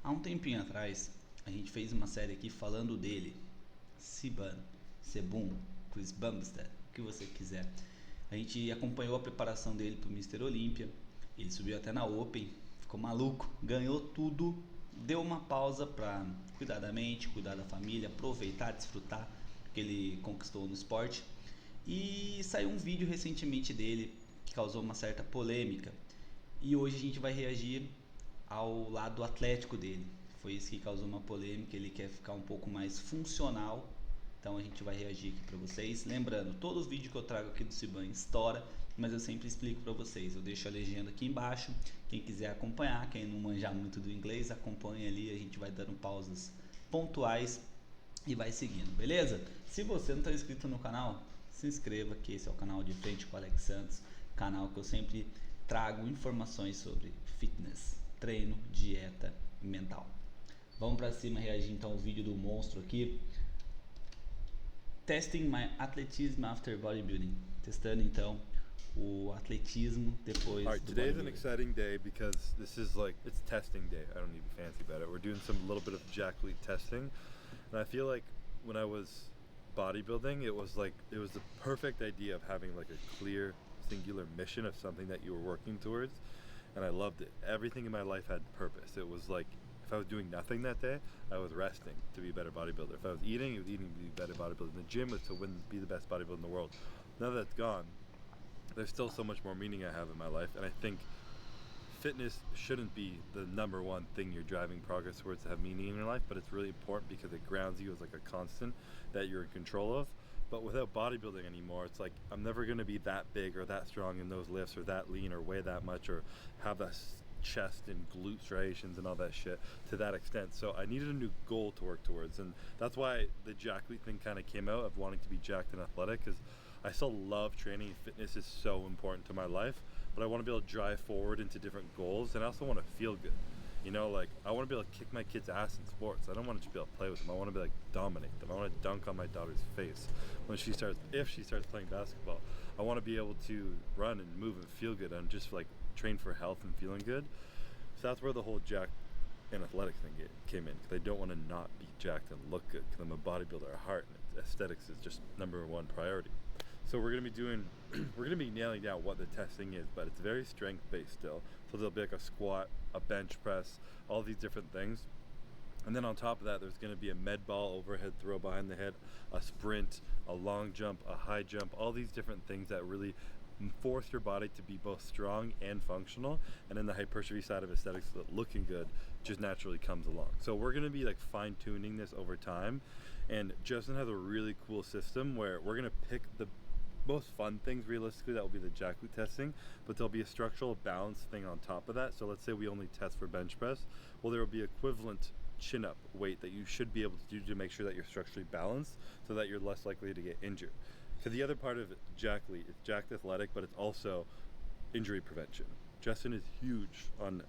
Há um tempinho atrás, a gente fez uma série aqui falando dele. CBUM, CBUM, Chris Bumstead, o que você quiser. A gente acompanhou a preparação dele para o Mr. Olympia. Ele subiu até na Open, ficou maluco, ganhou tudo. Deu uma pausa para cuidar da mente, cuidar da família, aproveitar, desfrutar o que ele conquistou no esporte. E saiu um vídeo recentemente dele que causou uma certa polêmica. E hoje a gente vai reagir ao lado atlético dele. Foi isso que causou uma polêmica. Ele quer ficar um pouco mais funcional. Então a gente vai reagir aqui para vocês. Lembrando, todos os vídeos que eu trago aqui do CBUM estoura, mas eu sempre explico para vocês. Eu deixo a legenda aqui embaixo. Quem quiser acompanhar, quem não manjar muito do inglês, acompanha ali. A gente vai dando pausas pontuais e vai seguindo, beleza? Se você não está inscrito no canal, se inscreva, que esse é o canal de Frente com o Alex Santos, canal que eu sempre trago informações sobre fitness, treino, dieta e mental. Vamos para cima reagir então ao vídeo do monstro aqui. Testing my athleticism after bodybuilding. Testando então o atletismo depois Alright, do today is an bodybuilding. exciting day because this is like, it's testing day. I don't need to be fancy about it. We're doing some little bit of Jack Lee testing. And I feel like when I was bodybuilding, it was the perfect idea of having like a clear, singular mission of something that you were working towards. And I loved it. Everything in my life had purpose. It was like, if I was doing nothing that day, I was resting to be a better bodybuilder. If I was eating, it was eating to be a better bodybuilder. The gym was to be the best bodybuilder in the world. Now that that's gone, there's still so much more meaning I have in my life, and I think fitness shouldn't be the number one thing you're driving progress towards to have meaning in your life, but it's really important because it grounds you as like a constant that you're in control of. But without bodybuilding anymore, it's like I'm never going to be that big or that strong in those lifts or that lean or weigh that much or have that chest and glute striations and all that shit to that extent. So I needed a new goal to work towards, and that's why the Jack Lee thing kind of came out of wanting to be jacked and athletic, because I still love training. Fitness is so important to my life, but I want to be able to drive forward into different goals, and I also want to feel good. You know, like I want to be able to kick my kids' ass in sports. I don't want to just be able to play with them. I want to be like dominate them. I want to dunk on my daughter's face when if she starts playing basketball. I want to be able to run and move and feel good and just like train for health and feeling good. So that's where the whole jack and athletic thing came in, because I don't want to not be jacked and look good, because I'm a bodybuilder at heart, and aesthetics is just number one priority. So we're gonna be nailing down what the testing is, but it's very strength based still. So there'll be like a squat, a bench press, all these different things. And then on top of that, there's going to be a med ball overhead throw behind the head, a sprint, a long jump, a high jump, all these different things that really force your body to be both strong and functional. And then the hypertrophy side of aesthetics, that looking good just naturally comes along. So we're going to be like fine tuning this over time. And Justin has a really cool system where we're going to pick the most fun things realistically. That will be the Jack Lee testing, but there'll be a structural balance thing on top of that. So let's say we only test for bench press. Well, there will be equivalent chin up weight that you should be able to do to make sure that you're structurally balanced so that you're less likely to get injured. Because the other part of Jack Lee is jacked athletic, but it's also injury prevention. Justin is huge on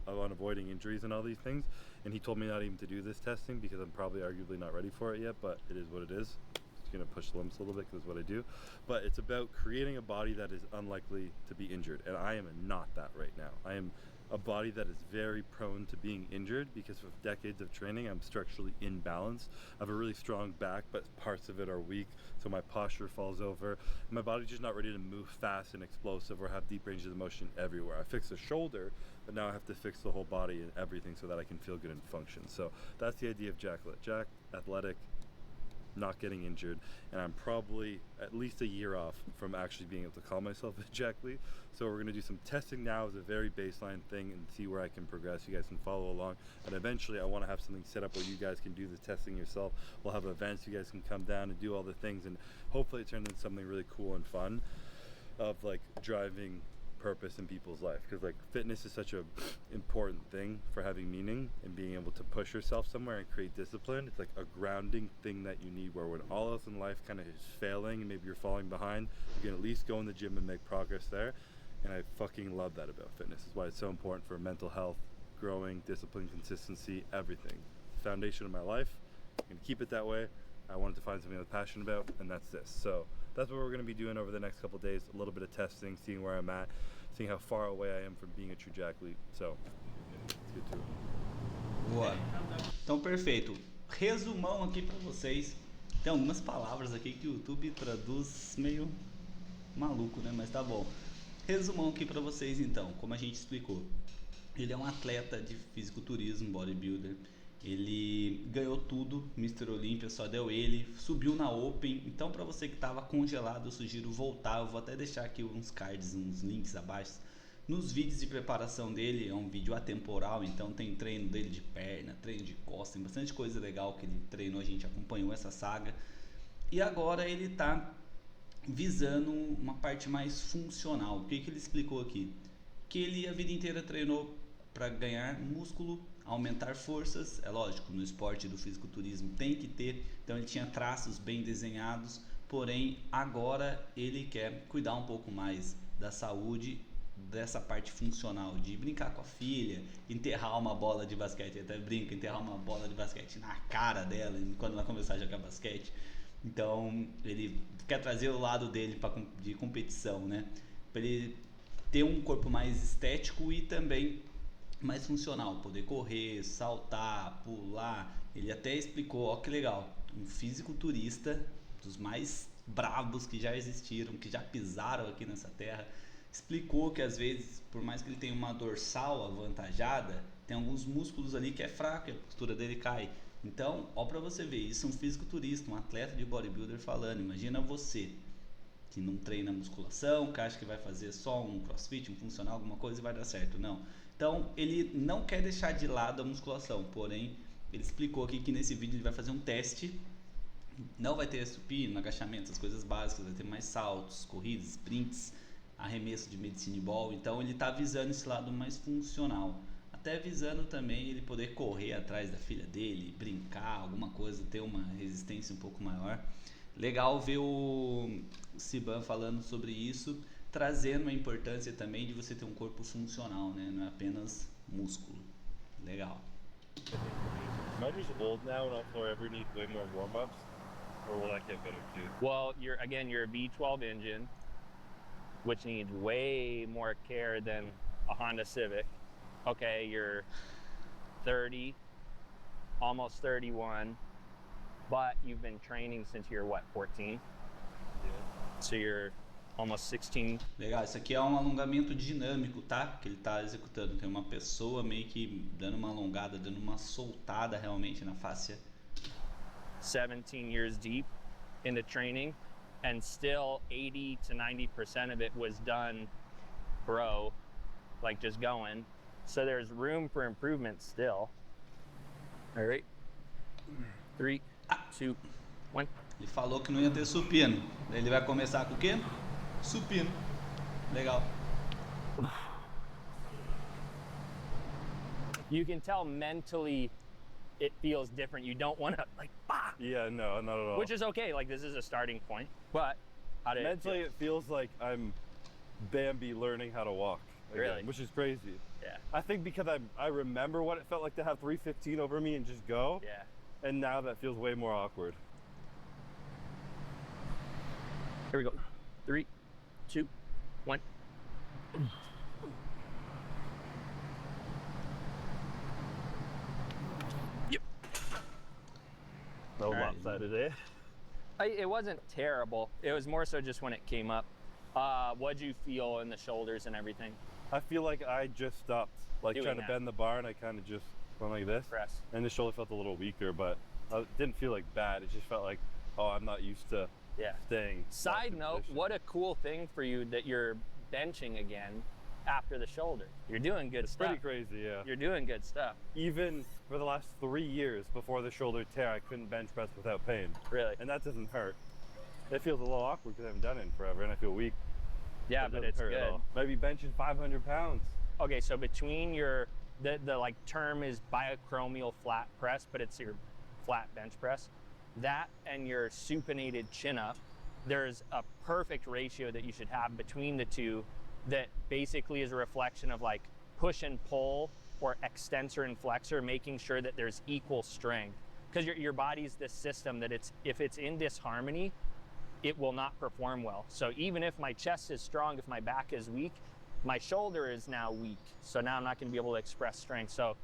avoiding injuries and all these things, and he told me not even to do this testing because I'm probably arguably not ready for it yet, but it is what it is. It's going to push the limits a little bit because it's what I do. But it's about creating a body that is unlikely to be injured, and I am not that right now. I am a body that is very prone to being injured because of decades of training. I'm structurally imbalanced. I have a really strong back, but parts of it are weak, so my posture falls over. My body's just not ready to move fast and explosive or have deep ranges of motion everywhere. I fixed the shoulder, but now I have to fix the whole body and everything so that I can feel good and function. So that's the idea of Jack athletic, not getting injured, and I'm probably at least a year off from actually being able to call myself a Jack Lee. So we're going to do some testing now as a very baseline thing and see where I can progress. You guys can follow along, and eventually I want to have something set up where you guys can do the testing yourself. We'll have events, you guys can come down and do all the things, and hopefully it turns into something really cool and fun of like driving purpose in people's life, because like fitness is such a important thing for having meaning and being able to push yourself somewhere and create discipline. It's like a grounding thing that you need, where when all else in life kind of is failing and maybe you're falling behind, you can at least go in the gym and make progress there. And I fucking love that about fitness. It's why it's so important for mental health, growing, discipline, consistency, everything. Foundation of my life. I'm gonna keep it that way. I wanted to find something I was passionate about, and that's this. So that's what we're going to be doing over the next couple of days. A little bit of testing, seeing where I'm at, seeing how far away I am from being a true Jack Lee. So let's get to it. Boa. Então, perfeito. Resumão aqui para vocês. Tem algumas palavras aqui que o YouTube traduz meio maluco, né? Mas tá bom. Resumão aqui para vocês então, como a gente explicou. Ele é um atleta de fisiculturismo, bodybuilder. Ele ganhou tudo, Mr. Olympia só deu ele, subiu na Open. Então, para você que estava congelado, eu sugiro voltar. Eu vou até deixar aqui uns cards, uns links abaixo. Nos vídeos de preparação dele, é um vídeo atemporal, então tem treino dele de perna, treino de costas, tem bastante coisa legal que ele treinou, a gente acompanhou essa saga. E agora ele está visando uma parte mais funcional. O que ele explicou aqui? Que ele a vida inteira treinou para ganhar músculo, aumentar forças, é lógico, no esporte do fisiculturismo tem que ter, então ele tinha traços bem desenhados, porém agora ele quer cuidar um pouco mais da saúde, dessa parte funcional, de brincar com a filha, enterrar uma bola de basquete, ele até brinca, enterrar uma bola de basquete na cara dela quando ela começar a jogar basquete. Então ele quer trazer o lado dele de competição, né? Para ele ter um corpo mais estético e também mais funcional, poder correr, saltar, pular. Ele até explicou, ó que legal, um fisiculturista dos mais bravos que já existiram, que já pisaram aqui nessa terra, explicou que às vezes, por mais que ele tenha uma dorsal avantajada, tem alguns músculos ali que é fraco e a postura dele cai. Então, ó pra você ver, isso é um fisiculturista, um atleta de bodybuilder falando. Imagina você que não treina musculação, que acha que vai fazer só um crossfit, um funcional, alguma coisa e vai dar certo. Não. Então, ele não quer deixar de lado a musculação, porém, ele explicou aqui que nesse vídeo ele vai fazer um teste. Não vai ter supino, agachamento, essas coisas básicas, vai ter mais saltos, corridas, sprints, arremesso de medicine ball. Então, ele está visando esse lado mais funcional. Até visando também ele poder correr atrás da filha dele, brincar, alguma coisa, ter uma resistência um pouco maior. Legal ver o CBUM falando sobre isso, trazendo a importância também de você ter um corpo funcional, né? Não é apenas músculo. Legal. Am I just old now and I'll ever need way more warm-ups? Or will that get better too? Well, you're a V12 engine, which needs way more care than a Honda Civic. Okay, you're 30, almost 31, but you've been training since you're what, 14? Yeah. So you're almost 16. Legal, isso aqui é um alongamento dinâmico, tá? Que ele tá executando. Tem uma pessoa meio que dando uma alongada, dando uma soltada realmente na fáscia. 17 years deep into training, and still 80 to 90% of it was done bro, like just going. So there's room for improvement still. All right. 3, 2, 1. Ele falou que não ia ter supino. Ele vai começar com o quê? Supino. Legal. You can tell mentally it feels different. You don't want to like, bah! Yeah, no, not at all. Which is okay. Like this is a starting point, but how did Mentally, it feels like I'm Bambi learning how to walk. Again, Really? Which is crazy. Yeah. I think because I remember what it felt like to have 315 over me and just go. Yeah. And now that feels way more awkward. Here we go. 3, 2, 1. Yep. No All right. lopsided, eh? It wasn't terrible. It was more so just when it came up. What'd you feel in the shoulders and everything? I feel like I just stopped like Doing trying that. to bend the bar and I kind of just went like this. Press. And the shoulder felt a little weaker, but it didn't feel like bad. It just felt like, oh, I'm not used to Yeah. staying. Side locked in note, position. what a cool thing for you that you're benching again after the shoulder. You're doing good It's stuff. pretty crazy, yeah. You're doing good stuff. Even for the last 3 years before the shoulder tear, I couldn't bench press without pain. Really. And that doesn't hurt. It feels a little awkward because I haven't done it in forever and I feel weak. Yeah, It but doesn't it's hurt at good. all. Maybe benching 500 pounds. Okay, so between the like term is biochromial flat press, but it's your flat bench press. That and your supinated chin up, there's a perfect ratio that you should have between the two that basically is a reflection of like push and pull or extensor and flexor, making sure that there's equal strength. Because your body's this system that if it's in disharmony, it will not perform well. So even if my chest is strong, if my back is weak, my shoulder is now weak. So now I'm not going to be able to express strength. So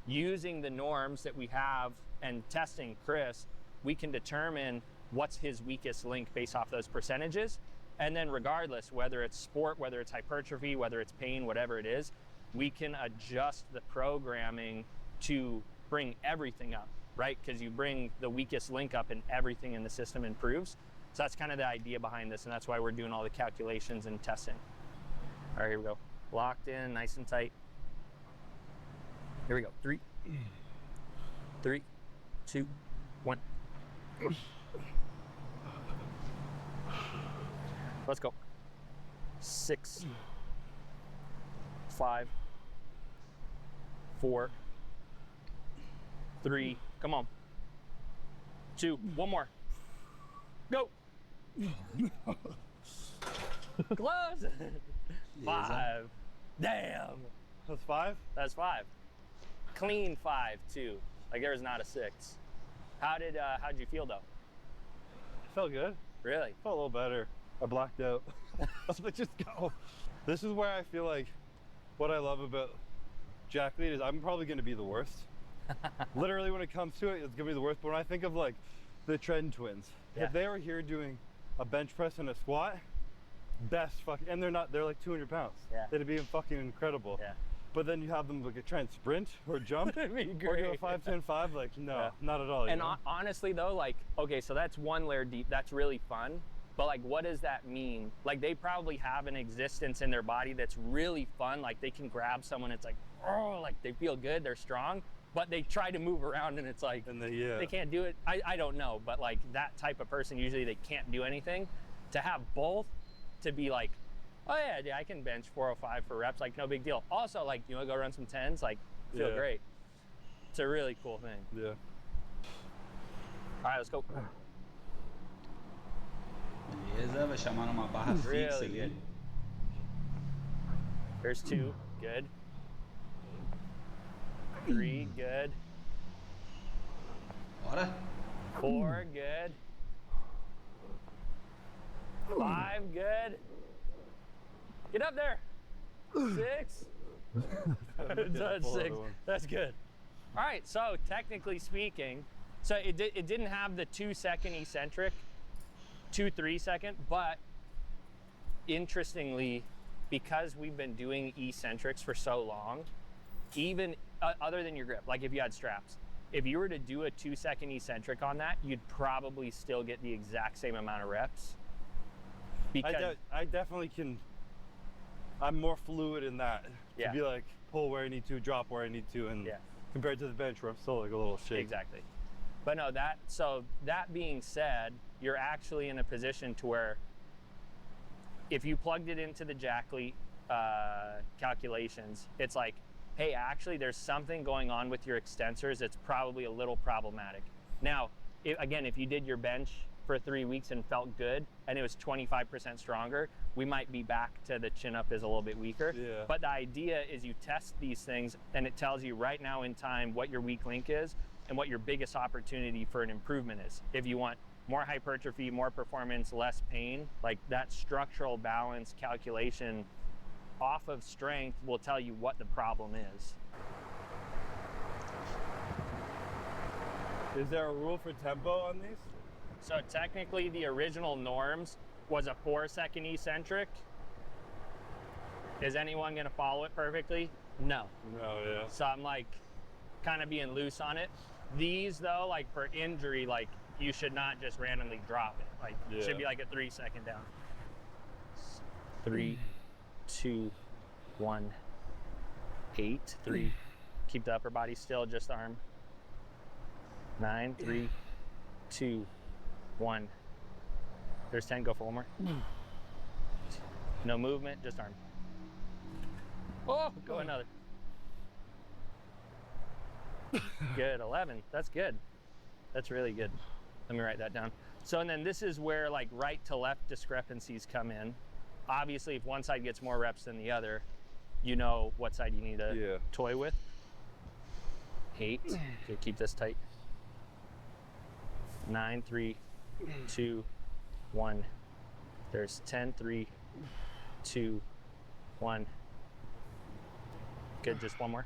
using the norms that we have and testing Chris, we can determine what's his weakest link based off those percentages. And then regardless, whether it's sport, whether it's hypertrophy, whether it's pain, whatever it is, we can adjust the programming to bring everything up, right? Because you bring the weakest link up and everything in the system improves. So that's kind of the idea behind this, and that's why we're doing all the calculations and testing. All right, here we go. Locked in, nice and tight. Here we go. 3, 2, 1. Let's go. 6, 5, 4, 3. Come on. 2. One more. Go. Close. 5. Damn. That's 5? That's 5. Clean 5 too. Like there was not a 6. How'd you feel though? Felt good. Really? Felt a little better. I blacked out. I was like, just go. This is where I feel like what I love about Jack Lead is I'm probably going to be the worst. Literally, when it comes to it, it's going to be the worst. But when I think of like the Trend twins, if they were here doing a bench press and a squat, best fucking, and they're like 200 pounds. Yeah. It'd be fucking incredible. Yeah. But then you have them like try and sprint or jump That'd be or do a great. 5, 10, 5. Like, no, Yeah. not at all. you And know? honestly though, like, okay, so that's one layer deep. That's really fun. But like, what does that mean? Like they probably have an existence in their body that's really fun. Like they can grab someone, it's like, oh, like they feel good, they're strong, but they try to move around and it's like, And they can't do it. I don't know, but like that type of person, usually they can't do anything. To have both, to be like, oh yeah, I can bench 405 for reps, like no big deal. Also, like, you wanna go run some 10s, like feel great. It's a really cool thing. Yeah. All right, let's go. Beleza, vai chamar numa barra fixa Really? ali. There's 2, good. 3, good. Bora. 4, good. 5, good. Get up there. 6. That's 6. That's good. All right, so technically speaking, so it didn't have the 2-second eccentric, 2 3-second, but interestingly, because we've been doing eccentrics for so long, even other than your grip, like if you had straps, if you were to do a 2-second eccentric on that, you'd probably still get the exact same amount of reps. Because I definitely can. I'm more fluid in that. Yeah. To be like, pull where I need to, drop where I need to, and compared to the bench where I'm still like a little shaky. Exactly. But no, so that being said, you're actually in a position to where if you plugged it into the Jackley calculations, it's like, hey, actually there's something going on with your extensors that's probably a little problematic. Now, if you did your bench for 3 weeks and felt good and it was 25% stronger, we might be back to the chin up is a little bit weaker. Yeah. But the idea is you test these things and it tells you right now in time what your weak link is and what your biggest opportunity for an improvement is. If you want more hypertrophy, more performance, less pain, like that structural balance calculation off of strength will tell you what the problem is. Is there a rule for tempo on these? So technically the original norms was a 4-second eccentric. Is anyone gonna follow it perfectly? No. No, yeah. So I'm like kind of being loose on it. These though, like for injury, like you should not just randomly drop it. Like it should be like a 3-second down. 3, 2, 1, 8, 3. Keep the upper body still, just arm. 9, 3, 2, 1. There's 10, go for one more. No movement, just arm. Oh, go another. Good, 11, that's good. That's really good. Let me write that down. So, and then this is where like right to left discrepancies come in. Obviously, if one side gets more reps than the other, you know what side you need to toy with. 8, okay, keep this tight. 9, 3, 2, 1. There's 10, 3, 2, 1. Good, just one more.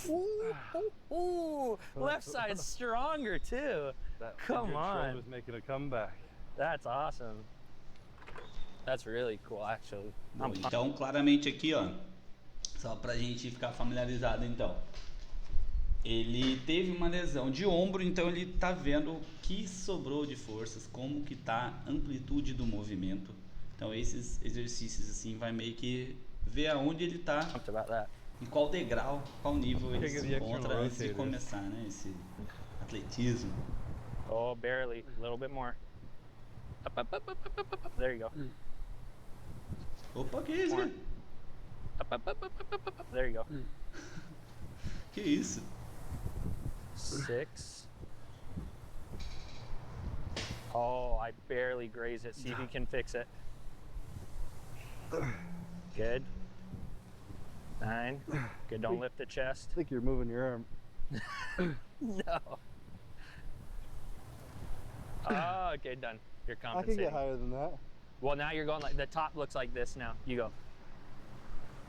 Ooh, left side stronger too. That Come injured shoulder on. was making a comeback. That's awesome. That's really cool, actually. Bom, então, claramente aqui, ó, só pra gente ficar familiarizado, então. Ele teve uma lesão de ombro, então ele tá vendo o que sobrou de forças, como que tá a amplitude do movimento. Então, esses exercícios, assim, vai meio que ver aonde ele tá, em qual degrau, qual nível ele se encontra antes de começar, né, esse atletismo. Oh, barely. A little bit more. Up, up, up, up, up, up, up. There you go. Opa, que isso, cara? Up, up, up, up, up, up. There you go. Que isso? 6. Oh, I barely graze it. See if you can fix it. Good. 9. Good, don't lift the chest. I think you're moving your arm. No. Oh, okay, done. You're I can compensating. get higher than that. Well, now you're going like, the top looks like this now. You go.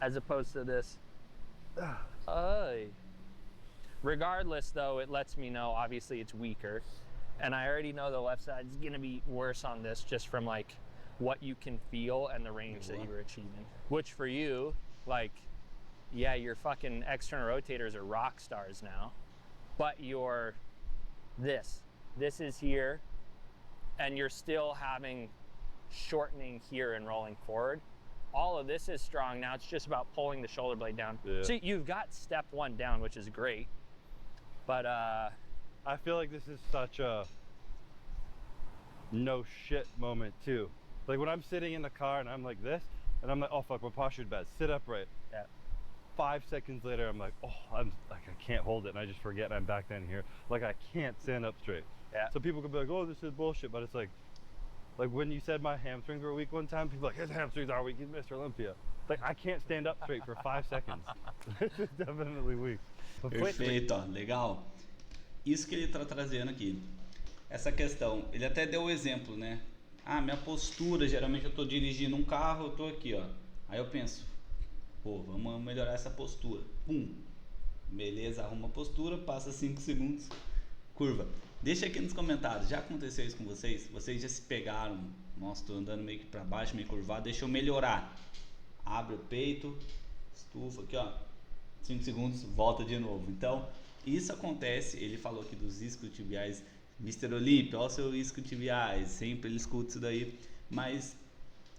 As opposed to this. Ay. Regardless, though, it lets me know, obviously, it's weaker. And I already know the left side is going to be worse on this just from, like, what you can feel and the range that you were achieving. Which, for you, like, yeah, your fucking external rotators are rock stars now. But your, this is here, and you're still having shortening here and rolling forward. All of this is strong. Now it's just about pulling the shoulder blade down. Yeah. So you've got step 1 down, which is great. But I feel like this is such a no shit moment too. Like when I'm sitting in the car and I'm like this, and I'm like, oh fuck, my posture's bad. Sit upright. yeah. 5 seconds later, I'm like, oh, I'm like, I can't hold it, and I just forget, and I'm back down here. Like I can't stand up straight. Yeah. So people could be like, oh, this is bullshit, but it's like when you said my hamstrings were weak one time, people are like, his hamstrings are weak, he's Mr. Olympia. Like I can't stand up straight for 5 seconds. This is definitely weak. Perfeito, ó, legal. Isso que ele tá trazendo aqui. Essa questão, ele até deu o exemplo, né? Ah, minha postura, geralmente eu tô dirigindo um carro, eu tô aqui, ó. Aí eu penso, pô, vamos melhorar essa postura. Pum. Beleza, arruma a postura, passa 5 segundos, curva. Deixa aqui nos comentários, já aconteceu isso com vocês? Vocês já se pegaram, nossa, tô andando meio que pra baixo, meio curvado, deixa eu melhorar. Abre o peito, estufa aqui, ó. 5 segundos, volta de novo. Então, isso acontece, ele falou aqui dos isquiotibiais, Mr. Olympia, olha o seu isquiotibiais, sempre ele escuta isso daí, mas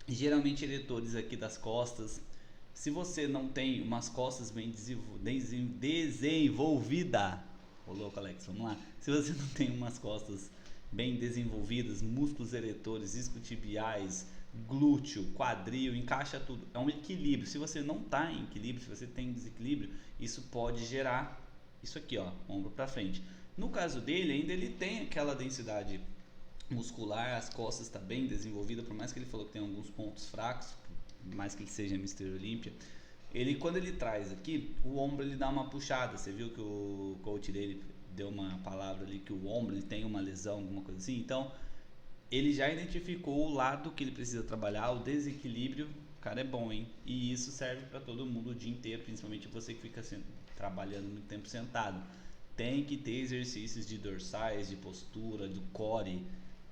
geralmente eretores aqui das costas, se você não tem umas costas bem desenvolvidas, ô louco Alex, vamos lá, se você não tem umas costas bem desenvolvidas, músculos eretores, isquiotibiais, glúteo, quadril, encaixa tudo, é um equilíbrio. Se você não está em equilíbrio, se você tem desequilíbrio, isso pode gerar isso aqui, ó, ombro para frente. No caso dele, ainda ele tem aquela densidade muscular, as costas está bem desenvolvida, por mais que ele falou que tem alguns pontos fracos, por mais que ele seja Mr. Olympia, ele, quando ele traz aqui, o ombro ele dá uma puxada. Você viu que o coach dele deu uma palavra ali que o ombro ele tem uma lesão, alguma coisa assim, então ele já identificou o lado que ele precisa trabalhar, o desequilíbrio. O cara é bom, hein? E isso serve para todo mundo o dia inteiro, principalmente você que fica trabalhando muito tempo sentado. Tem que ter exercícios de dorsais, de postura, do core,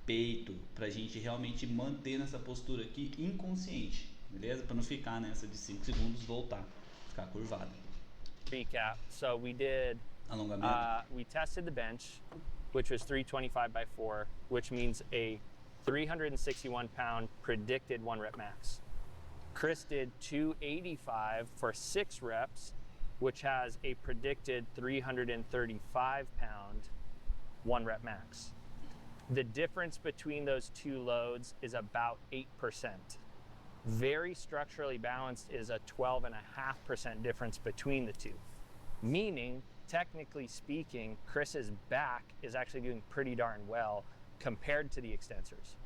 peito, pra gente realmente manter nessa postura aqui inconsciente, beleza? Para não ficar nessa de 5 segundos, voltar, ficar curvado. Recap. So we did, Alongamento. we tested the bench, which was 325 by 4, which means a 361-pound predicted 1 rep max. Chris did 285 for 6 reps, which has a predicted 335-pound 1 rep max. The difference between those two loads is about 8%. Very structurally balanced is a 12.5% difference between the two, meaning technically speaking, Chris's back is actually doing pretty darn well compared to the extensors.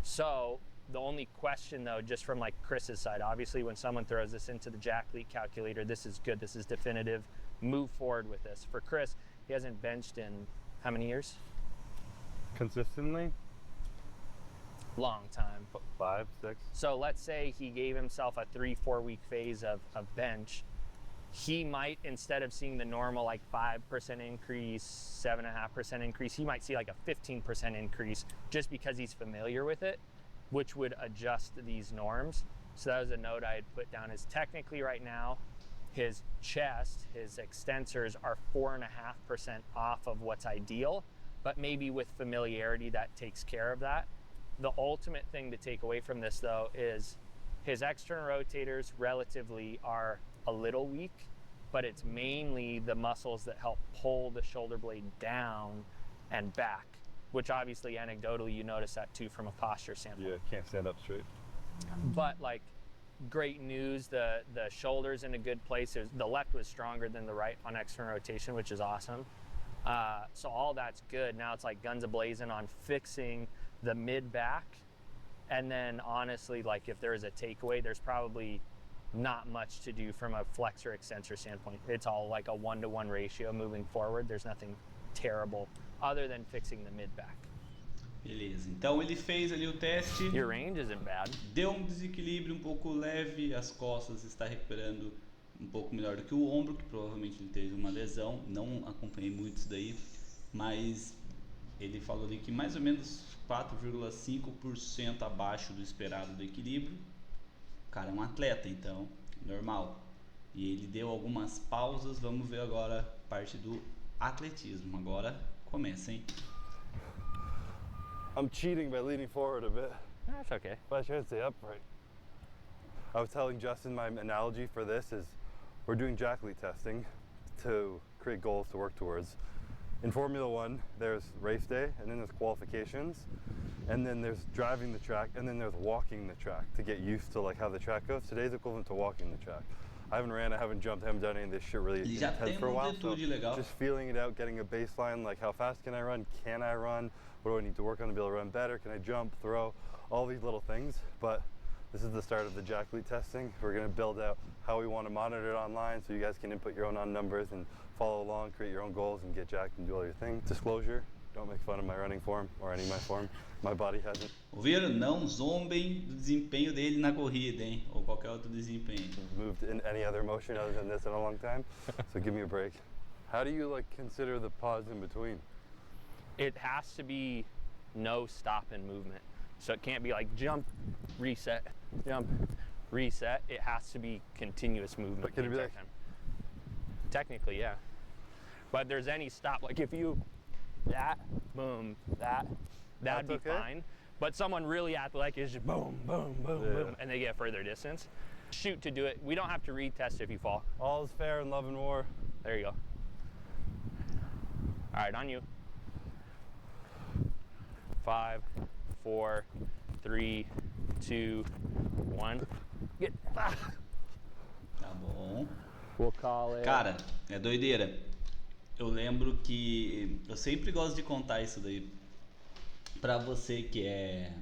So the only question though, just from like Chris's side, obviously when someone throws this into the Jack Leak calculator, this is good, this is definitive, move forward with this. For Chris, he hasn't benched in how many years? Consistently? Long time. 5, 6. So let's say he gave himself a 3-4 week phase of bench. he might, instead of seeing the normal like 5% increase, 7.5% increase, he might see like a 15% increase just because he's familiar with it, which would adjust these norms. So that was a note I had put down, is technically right now, his chest, his extensors are 4.5% off of what's ideal, but maybe with familiarity that takes care of that. The ultimate thing to take away from this though is his external rotators relatively are a little weak, but it's mainly the muscles that help pull the shoulder blade down and back, which obviously anecdotally you notice that too from a posture standpoint. Yeah, can't stand up straight. But like, great news, the shoulder's in a good place. The left was stronger than the right on external rotation, which is awesome. So all that's good. Now it's like guns a-blazing on fixing the mid-back. And then honestly, like if there is a takeaway, there's probably not much to do from a flexor extensor standpoint. It's all like a 1-to-1 ratio moving forward. There's nothing terrible other than fixing the mid-back. Beleza, então ele fez ali o teste. Your range isn't bad. Deu um desequilíbrio um pouco leve, as costas está recuperando um pouco melhor do que o ombro, que provavelmente ele teve uma lesão. Não acompanhei muito isso daí, mas ele falou ali que mais ou menos 4,5% abaixo do esperado do equilíbrio. O cara é um atleta, então normal. E ele deu algumas pausas. Vamos ver agora a parte do atletismo. Agora começa, hein? I'm cheating by leaning forward a bit, That's okay. but I should stay upright. I was telling Justin my analogy for this is we're doing Jackley testing to create goals to work towards. In Formula One, there's race day, and then there's qualifications, and then there's driving the track, and then there's walking the track to get used to like how the track goes. Today's equivalent to walking the track. I haven't ran, I haven't jumped, I haven't done any of this shit really Ele já intense tem for a while. So amplitude legal. just feeling it out, getting a baseline, like how fast can I run? Can I run? What do I need to work on to be able to run better? Can I jump, throw? All these little things. But this is the start of the Jackley testing. We're going to build out how we want to monitor it online so you guys can input your own on numbers and follow along, create your own goals and get jacked and do all your thing. Disclosure, don't make fun of my running form or any of my form. My body hasn't. Ouviram? Não zombem do desempenho dele na corrida, hein? Ou qualquer outro desempenho. Moved in any other motion other than this in a long time. So give me a break. How do you like consider the pause in between? It has to be no stop in movement. So it can't be like jump, reset, jump, reset. It has to be continuous movement. But can it be like, time. Technically, yeah. But there's any stop, like if you, that, boom, that'd be okay? fine. But someone really athletic is just boom, boom, boom, Yeah. boom, and they get further distance. Shoot to do it. We don't have to retest if you fall. all is fair in love and war? There you go. All right, on you. 5, 4, 3, 2, 1. Get. Tá bom. We'll call it. Cara, é doideira. Eu lembro que eu sempre gosto de contar isso daí pra você que é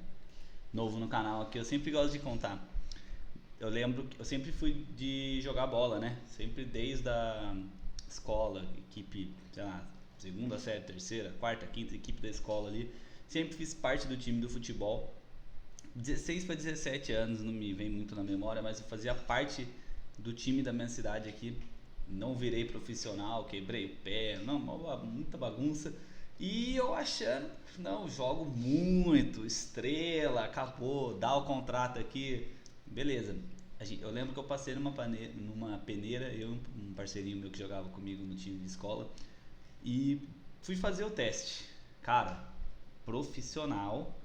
novo no canal aqui. Eu sempre gosto de contar. Eu lembro que eu sempre fui de jogar bola, né? Sempre desde a escola, equipe, sei lá, segunda série, terceira, quarta, quinta equipe da escola ali. Sempre fiz parte do time do futebol. 16 para 17 anos, não me vem muito na memória, mas eu fazia parte do time da minha cidade aqui. Não virei profissional, quebrei o pé, não, muita bagunça. E eu achando, não, jogo muito, estrela, acabou, dá o contrato aqui, beleza. Eu lembro que eu passei numa peneira, eu e um parceirinho meu que jogava comigo no time de escola, e fui fazer o teste. Cara, profissional,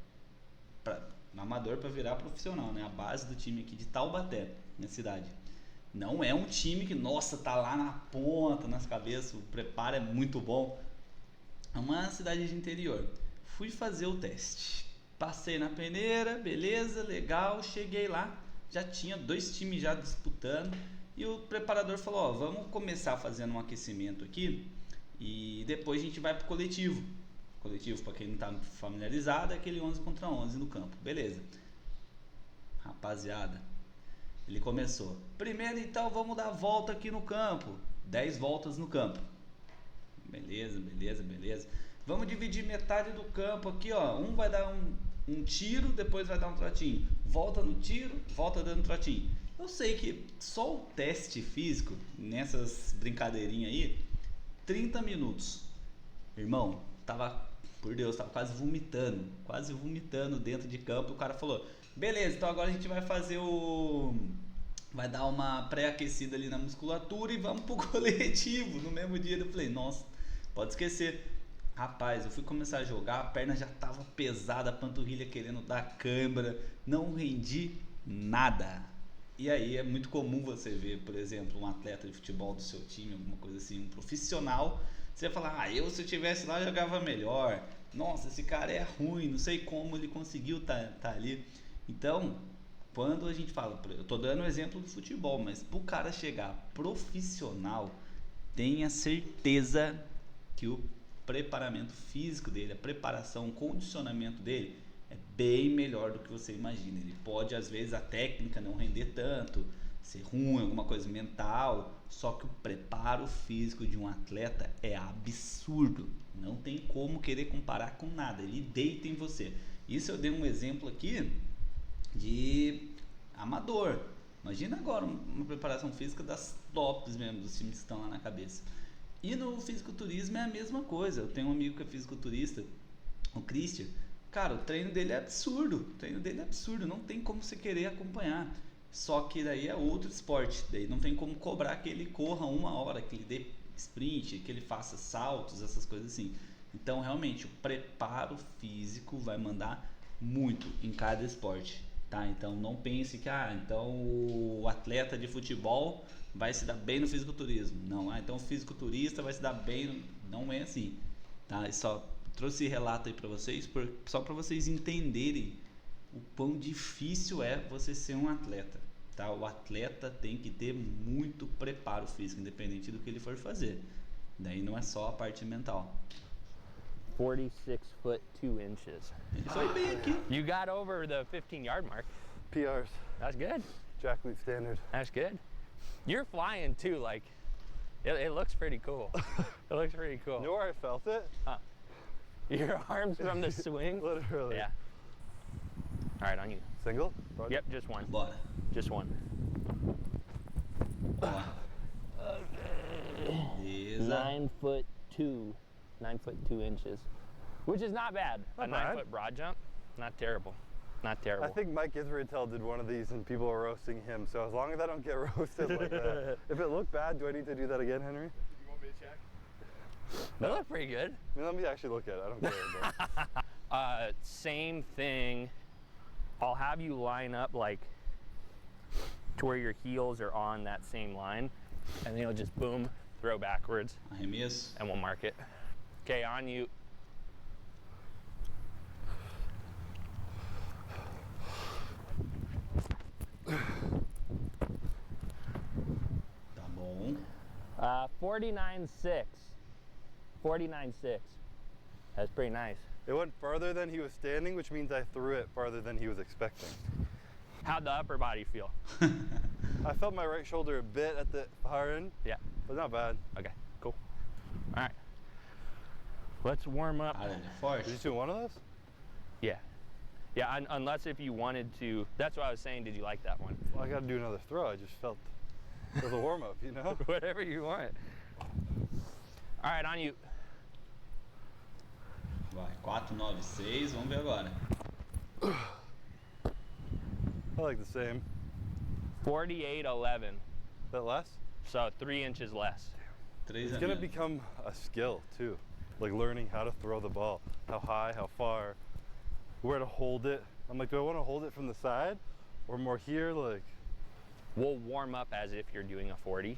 amador para virar profissional, né? A base do time aqui de Taubaté, minha cidade. Não é um time que, nossa, tá lá na ponta, nas cabeças, o preparo é muito bom. É uma cidade de interior. Fui fazer o teste. Passei na peneira, beleza, legal, cheguei lá. Já tinha 2 times já disputando. E o preparador falou, ó, vamos começar fazendo um aquecimento aqui. E depois a gente vai pro coletivo. Coletivo, para quem não tá familiarizado, é aquele 11 contra 11 no campo. Beleza. Rapaziada, ele começou. Primeiro, então, vamos dar a volta aqui no campo. 10 voltas no campo. Beleza, beleza, beleza. Vamos dividir metade do campo aqui, ó. Um vai dar um tiro, depois vai dar um trotinho. Volta no tiro, volta dando trotinho. Eu sei que só o teste físico, nessas brincadeirinhas aí, 30 minutos. Irmão, por Deus, tava quase vomitando dentro de campo. O cara falou, beleza, então agora a gente vai fazer vai dar uma pré-aquecida ali na musculatura e vamos pro coletivo. No mesmo dia eu falei, nossa, pode esquecer. Rapaz, eu fui começar a jogar, a perna já tava pesada, a panturrilha querendo dar cãibra, não rendi nada. E aí é muito comum você ver, por exemplo, um atleta de futebol do seu time, alguma coisa assim, um profissional, você fala, se eu tivesse lá eu jogava melhor, nossa, esse cara é ruim, não sei como ele conseguiu tá ali. Então, quando a gente fala, eu tô dando o exemplo do futebol, mas pro cara chegar profissional, tenha certeza que o preparamento físico dele, a preparação, o condicionamento dele é bem melhor do que você imagina. Ele pode, às vezes, a técnica não render tanto, ser ruim, alguma coisa mental, só que o preparo físico de um atleta é absurdo. Não tem como querer comparar com nada, ele deita em você. Isso eu dei um exemplo aqui de amador. Imagina agora uma preparação física das tops mesmo, dos times que estão lá na cabeça. E no fisiculturismo é a mesma coisa. Eu tenho um amigo que é fisiculturista, o Christian. Cara, o treino dele é absurdo. Não tem como você querer acompanhar. Só que daí é outro esporte. Daí não tem como cobrar que ele corra 1 hora, que ele dê sprint, que ele faça saltos, essas coisas assim. Então, realmente, o preparo físico vai mandar muito em cada esporte. Tá? Então, não pense que então o atleta de futebol vai se dar bem no fisiculturismo. Não, então o fisiculturista vai se dar bem. Não é assim. Tá? E só trouxe esse relato aí pra vocês, só para vocês entenderem o quão difícil é você ser um atleta. Tá? O atleta tem que ter muito preparo físico, independente do que ele for fazer. Daí não é só a parte mental. 46 foot 2 inches. Ele foi bem aqui. You got over the 15-yard mark. PRs. That's good. Jack Leap standard. That's good. You're flying too, like, it looks pretty cool. It looks pretty cool. You know where I felt it? Your arms from the swing? Literally. Yeah. All right, on you. Single? Yep, just one. Bora. Just one. Ó. Beleza. 9 foot 2. 9 foot 2 inches. Which is not bad. Not a bad. 9 foot broad jump, not terrible. Not terrible. I think Mike Israetel did one of these and people were roasting him, so as long as I don't get roasted like that. If it looked bad, do I need to do that again, Henry? You want me to check? That looked pretty good. I mean, let me actually look at it. I don't care. But. Same thing. I'll have you line up like to where your heels are on that same line, and then you'll just boom, throw backwards, Arremesso. and we'll mark it. Okay, on you. Tá bom. 49.6. 49.6. That's pretty nice. It went farther than he was standing, which means I threw it farther than he was expecting. How'd the upper body feel? I felt my right shoulder a bit at the far end, Yeah. but not bad. Okay, cool. All right. Let's warm up. Cara, ele é forte. Did you do one of those? Yeah. Yeah, unless if you wanted to. That's what I was saying. Did you like that one? Well, I got to do another throw. I just felt it was a warm up, you know? Whatever you want. All right, on you. Vai, 496, vamos ver agora. I like the same. 48.11. That less? So 3 inches less. 3 It's going to become a skill too. Like learning how to throw the ball. How high, how far, where to hold it. I'm like, do I want to hold it from the side or more here? Like, We'll warm up as if you're doing a 40.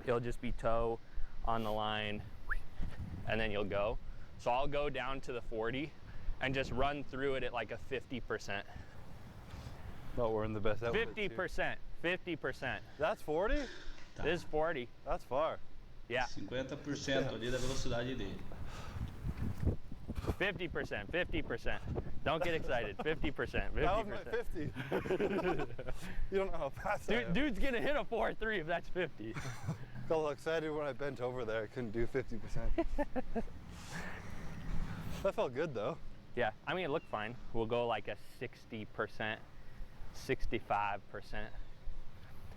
It'll just be toe on the line, and then you'll go. So I'll go down to the 40 and just run through it at like a 50%. oh, we're in the best outfits here. 50%. 50%. That's 40? Tá. This is 40. That's far. Yeah. 50% ali da velocidade dele. 50%. 50%. Don't get excited. 50%. That was my 50%. 50. You don't know how fast I am. Dude's gonna hit a 4.3 if that's 50. Felt excited when I bent over there. I couldn't do 50%. That felt good though. Yeah, I mean, it looked fine. We'll go like a 60% 65%.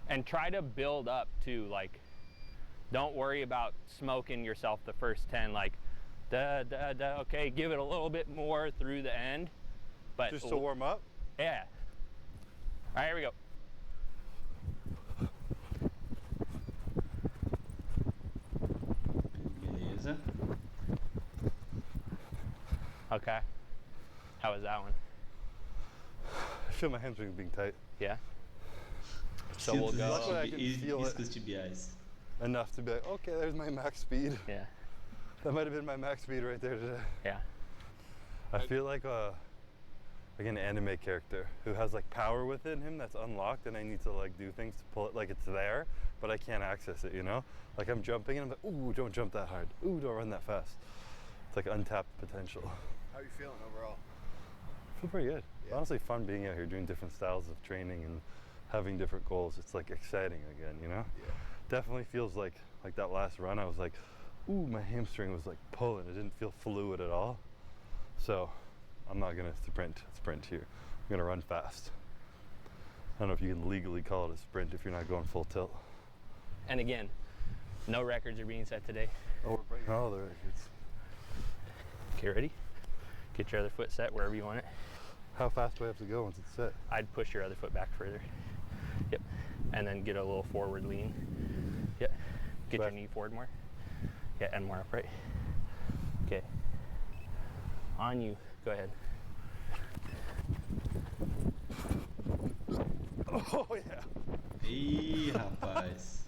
And try to build up too, like, don't worry about smoking yourself the first 10, like, okay, give it a little bit more through the end. But Just to warm up? Yeah. All right, here we go. Beleza. Okay. How was that one? I feel my hamstrings being tight. Yeah. So we'll go. Luckily I can feel it. Iscos tibiais. Enough to be like, okay, there's my max speed. Yeah. That might have been my max speed right there today. Yeah. I feel like an anime character who has like power within him that's unlocked, and I need to like do things to pull it, like it's there, but I can't access it, you know? Like I'm jumping and I'm like, ooh, don't jump that hard. Ooh, don't run that fast. It's like untapped potential. How are you feeling overall? I feel pretty good. Yeah. Honestly, fun being out here doing different styles of training and having different goals. It's like exciting again, you know? Yeah. Definitely feels like that last run, I was like, ooh, my hamstring was like pulling. It didn't feel fluid at all. So I'm not gonna sprint here. I'm gonna run fast. I don't know if you can legally call it a sprint if you're not going full tilt. And again, no records are being set today. Oh, we're breaking all the records. Okay, ready? Get your other foot set wherever you want it. How fast do I have to go once it's set? I'd push your other foot back further. Yep. And then get a little forward lean. Yep. Get your Back. knee forward more. Yeah, and more upright. Okay. On you. Go ahead. Oh yeah. Ih, rapaz.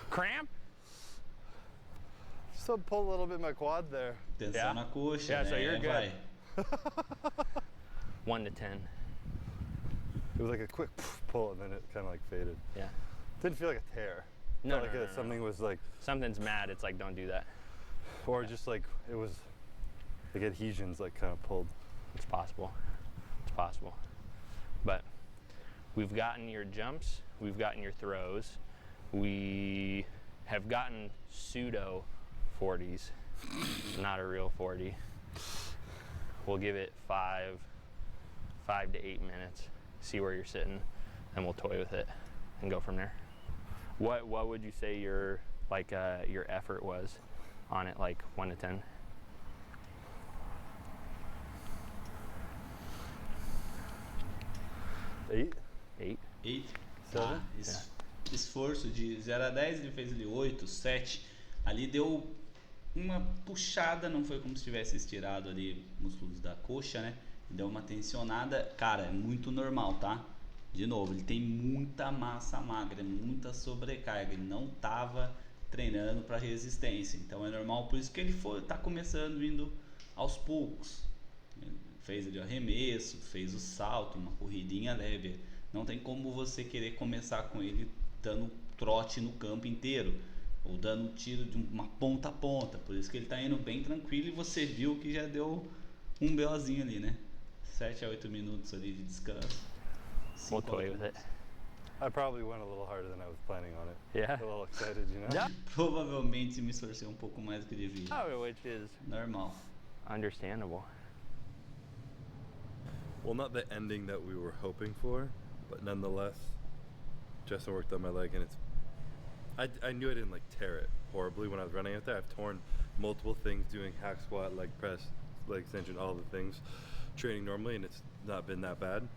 Cramp? Still pull a little bit my quad there. Tensão Yeah. na coxa, Yeah, né? so you're good. Vai. 1 to 10. It was like a quick pull and then it kind of like faded. Yeah. Didn't feel like a tear. No, Felt like no, no, something was like, Something's mad. It's like, don't do that. or just like it was like adhesions like kind of pulled. It's possible. It's possible. But we've gotten your jumps. We've gotten your throws. We have gotten pseudo 40s. Not a real 40. We'll give it 5 to 8 minutes. See where you're sitting, and we'll toy with it and go from there. What would you say your your effort was on it, like 1 to 10? Eight? 8. 8. Seven? Tá. Esforço de 0 a 10, ele fez ali 8, 7. Ali deu uma puxada, não foi como se tivesse estirado ali músculos da coxa, né? Deu uma tensionada. Cara, é muito normal, tá? De novo, ele tem muita massa magra, muita sobrecarga. Ele não tava treinando para resistência. Então é normal, por isso que ele tá começando indo aos poucos. Ele fez ali o arremesso, fez o salto, uma corridinha leve. Não tem como você querer começar com ele dando trote no campo inteiro, ou dando tiro de uma ponta a ponta. Por isso que ele tá indo bem tranquilo, e você viu que já deu um BOzinho ali, né? 7 a 8 minutos ali de descanso. We'll toy with it. I probably went a little harder than I was planning on it. Yeah. A little excited, you know? Yeah. Provavelmente me esforcei um pouco mais do que devia. Oh, which is Normal. understandable. Well, not the ending that we were hoping for, but nonetheless, Justin worked on my leg, and I knew I didn't like tear it horribly when I was running out there. I've torn multiple things doing hack squat, leg press, leg extension, all the things, training normally, and it's not been that bad.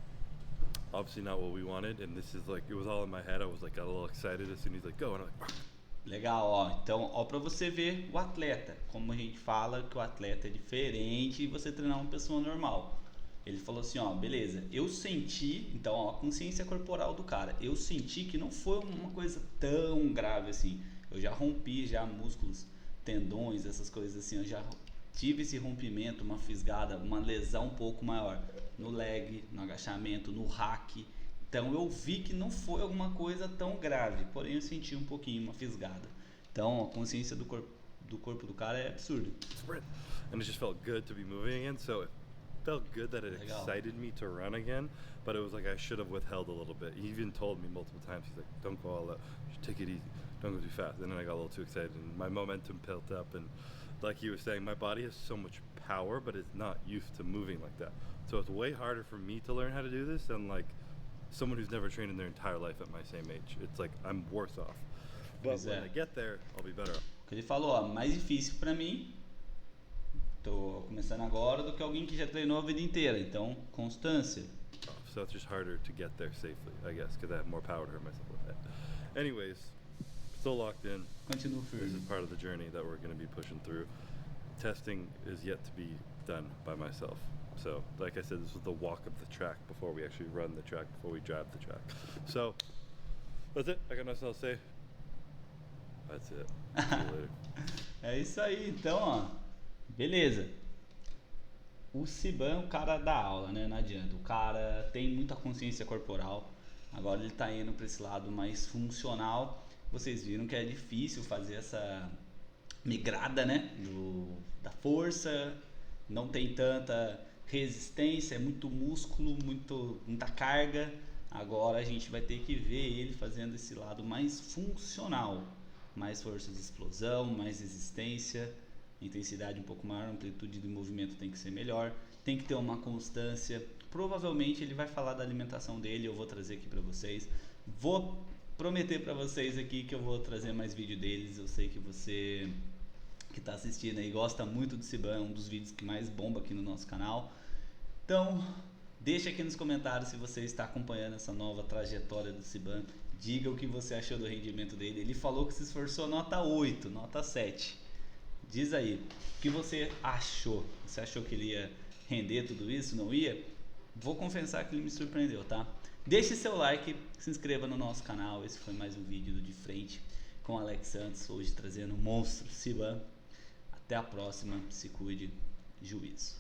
Obviously not what we wanted, and this is like, it was all in my head. I was like, got a little excited as soon as he's like, go, and I'm like, Legal, ó. Então, ó, pra você ver o atleta, como a gente fala que o atleta é diferente e você treinar uma pessoa normal. Ele falou assim, ó, beleza, eu senti, então, ó, a consciência corporal do cara, eu senti que não foi uma coisa tão grave assim. Eu já rompi já músculos, tendões, essas coisas assim, eu já tive esse rompimento, uma fisgada, uma lesão um pouco maior no leg, no agachamento, no hack. Então eu vi que não foi alguma coisa tão grave, porém eu senti um pouquinho uma fisgada. Então a consciência do corpo do cara é absurda. sprint. And it just felt good to be moving again, so it felt good that it Legal. excited me to run again, but it was like I should have withheld a little bit. He even told me multiple times, he's like, don't go all out, just take it easy, don't go too fast. And then I got a little too excited and my momentum built up, and like he was saying, my body has so much power, but it's not used to moving like that. So it's way harder for me to learn how to do this than like someone who's never trained in their entire life at my same age. It's like I'm worse off. But Pois when é. I get there, I'll be better off. Ele falou, ó, mais difícil pra mim, tô começando agora, do que alguém que já treinou a vida inteira. Então, constância. So it's just harder to get there safely, I guess, because I have more power to hurt myself with that. Anyways, still locked in. Continua This is firme. part of the journey that we're going to be pushing through. Testing is yet to be done by myself. So, like I said, this was the walk of the track before we actually run the track, before we drive the track. So, that's it. I got nothing else to say. That's it. See you later. É isso aí, então, ó. Beleza. O CBUM é o cara da aula, né? Não adianta. O cara tem muita consciência corporal. Agora ele tá indo para esse lado mais funcional. Vocês viram que é difícil fazer essa migrada, né? Da força. Não tem tanta resistência, é muito músculo, muita carga. Agora a gente vai ter que ver ele fazendo esse lado mais funcional. Mais força de explosão, mais resistência, intensidade um pouco maior, amplitude de movimento tem que ser melhor, tem que ter uma constância. Provavelmente ele vai falar da alimentação dele, eu vou trazer aqui pra vocês. Vou prometer pra vocês aqui que eu vou trazer mais vídeo deles. Eu sei que você que tá assistindo aí gosta muito do CBUM, é um dos vídeos que mais bomba aqui no nosso canal. Então, deixa aqui nos comentários se você está acompanhando essa nova trajetória do CBUM. Diga o que você achou do rendimento dele. Ele falou que se esforçou nota 8, nota 7. Diz aí, o que você achou? Você achou que ele ia render tudo isso? Não ia? Vou confessar que ele me surpreendeu, tá? Deixe seu like, se inscreva no nosso canal. Esse foi mais um vídeo do De Frente com Alex Santos, hoje trazendo o monstro CBUM. Até a próxima, se cuide, juízo.